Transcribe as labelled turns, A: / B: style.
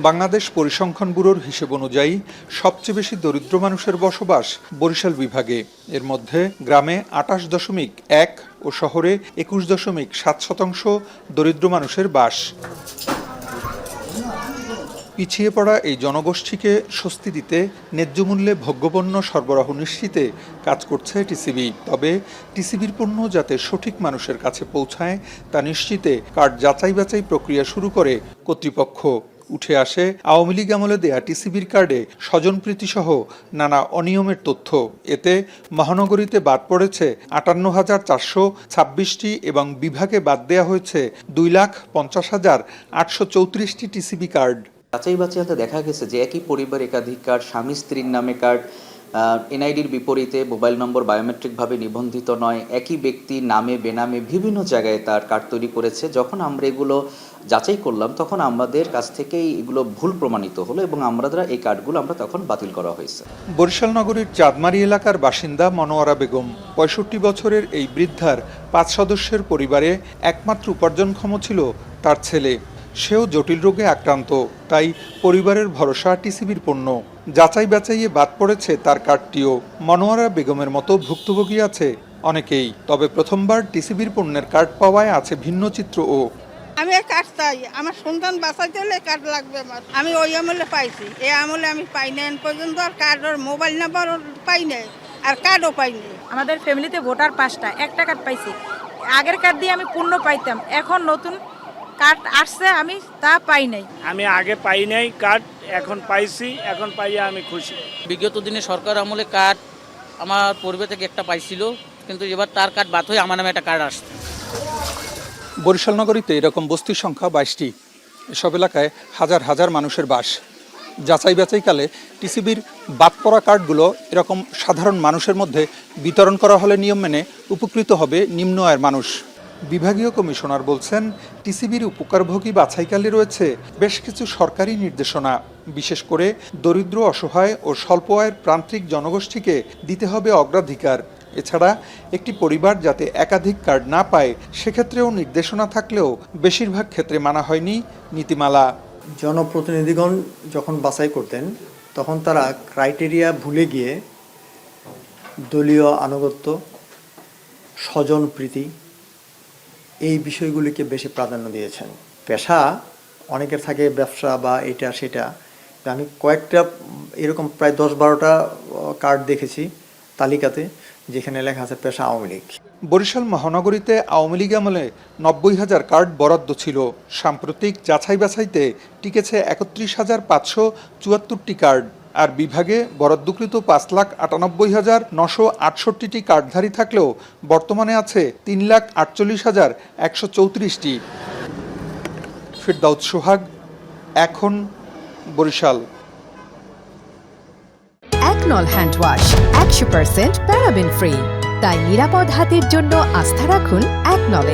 A: বাংলাদেশ পরিসংখ্যান ব্যুরোর হিসেব অনুযায়ী সবচেয়ে বেশি দরিদ্র মানুষের বসবাস বরিশাল বিভাগে। এর মধ্যে গ্রামে ২৮.১ ও শহরে ২১.৭% দরিদ্র মানুষের বাস। পিছিয়ে পড়া এই জনগোষ্ঠীকে স্বস্তি দিতে ন্যায্য মূল্যে ভোগ্যপণ্য সরবরাহ নিশ্চিতে কাজ করছে টিসিবি। তবে টিসিবির পণ্য যাতে সঠিক মানুষের কাছে পৌঁছায় তা নিশ্চিতে কার্ড যাচাই বাছাই প্রক্রিয়া শুরু করে কর্তৃপক্ষ। উঠে আসে আওয়ামী লীগ আমলে দেয়া টিসিবির কার্ডে স্বজনপ্রীতিসহ নানা অনিয়মের তথ্য। এতে মহানগরীতে বাদ পড়েছে ৫৮,৪২৬টি এবং বিভাগে বাদ দেওয়া হয়েছে ২,৫০,৮৩৪টি টিসিবি কার্ড।
B: যাচাই বাছাইতে দেখা গেছে যে একই পরিবার একাধিক কার্ড, স্বামী স্ত্রীর নামে কার্ড, এনআইডির বিপরীতে মোবাইল নম্বর বায়োমেট্রিকভাবে নিবন্ধিত নয়, একই ব্যক্তি নামে বেনামে বিভিন্ন জায়গায় তার কার্ড তৈরি করেছে। যখন আমরা এগুলো যাচাই করলাম তখন আমাদের কাছ থেকেই এগুলো ভুল প্রমাণিত হলো এবং আমরা এই কার্ডগুলো তখন বাতিল করা হয়েছে।
A: বরিশাল নগরীর চাঁদমারি এলাকার বাসিন্দা মনোয়ারা বেগম। ৬৫ বছরের এই বৃদ্ধার ৫ সদস্যের পরিবারে একমাত্র উপার্জনক্ষম ছিল তার ছেলে। সেও জটিল রোগে আক্রান্ত, তাই পরিবারের ভরসা টিসিবির পণ্য। যাচাই বাছাইয়ে বাদ পড়েছে তার কার্ডটিও। মনোয়ারা বেগমের মতো ভুক্তভোগী আছে অনেকেই, তবে প্রথমবার টিসিবির পণ্যের কার্ড পাওয়ায় আছে ভিন্ন চিত্রও।
C: আমি এই কার্ড চাই, আমার সন্তান বাঁচাইতে হলে কার্ড লাগবে আমার। আমি ওই আমলে পাইছি, এই আমলে আমি পাই না পর্যন্ত। আর কার্ডের মোবাইল নাম্বার পাই নাই, আর কার্ডও পাইনি।
D: আমাদের ফ্যামিলিতে ভোটার 5টা, একটা কার্ড পাইছি। আগের কার্ড দিয়ে আমি পূর্ণ পাইতাম, এখন নতুন কার্ড আসছে আমি তা পাই নাই।
E: আমি আগে পাই নাই কার্ড, এখন পাইছি, এখন পাইয়া আমি খুশি।
F: বিগত দিনে সরকার আমলে কার্ড আমার পরিবার থেকে একটা পাইছিল, কিন্তু এবার তার কার্ড বাদ হয়ে আমার নামে একটা কার্ড আসছে।
A: বরিশাল নগরীতে এরকম বস্তির সংখ্যা 22টি। এসব এলাকায় হাজার হাজার মানুষের বাস। যাচাই বাছাইকালে টিসিবির বাদ পড়া কার্ডগুলো এরকম সাধারণ মানুষের মধ্যে বিতরণ করা হলে নিয়ম মেনে উপকৃত হবে নিম্ন আয়ের মানুষ। বিভাগীয় কমিশনার বলছেন, টিসিবির উপকারভোগী বাছাইকালে রয়েছে বেশ কিছু সরকারি নির্দেশনা। বিশেষ করে দরিদ্র, অসহায় ও স্বল্প আয়ের প্রান্তিক জনগোষ্ঠীকে দিতে হবে অগ্রাধিকার। এছাড়া একটি পরিবার যাতে একাধিক কার্ড না পায় সেক্ষেত্রেও নির্দেশনা থাকলেও বেশিরভাগ ক্ষেত্রে মানা হয়নি নীতিমালা।
G: জনপ্রতিনিধিগণ যখন বাছাই করতেন তখন তারা ক্রাইটেরিয়া ভুলে গিয়ে দলীয় আনুগত্য, স্বজনপ্রীতি এই বিষয়গুলিকে বেশি প্রাধান্য দিয়েছেন। পেশা অনেকের থাকে ব্যবসা বা এটা সেটা। আমি কয়েকটা এরকম প্রায় 10-12টা কার্ড দেখেছি তালিকাতে, যেখানে লেখা আছে পেশা আওয়ামী লীগ।
A: বরিশাল মহানগরীতে আওয়ামী লীগ আমলে ৯০,০০০ কার্ড বরাদ্দ ছিল। সাম্প্রতিক যাচাই বাছাইতে টিকেছে ৩১,৫৭৪টি কার্ড। আর বিভাগে বরাদ্দকৃত ৫,৯৮,৯৬৮টি কার্ডধারী থাকলেও বর্তমানে আছে ৩,৪৮,১৩৪টি। ফিরদাউস সোহাগ, এখন, Barishal.
H: Aknol hand wash 100% paraben free, তাই নিরাপদ হাতের জন্য আস্থা রাখুন একনলে।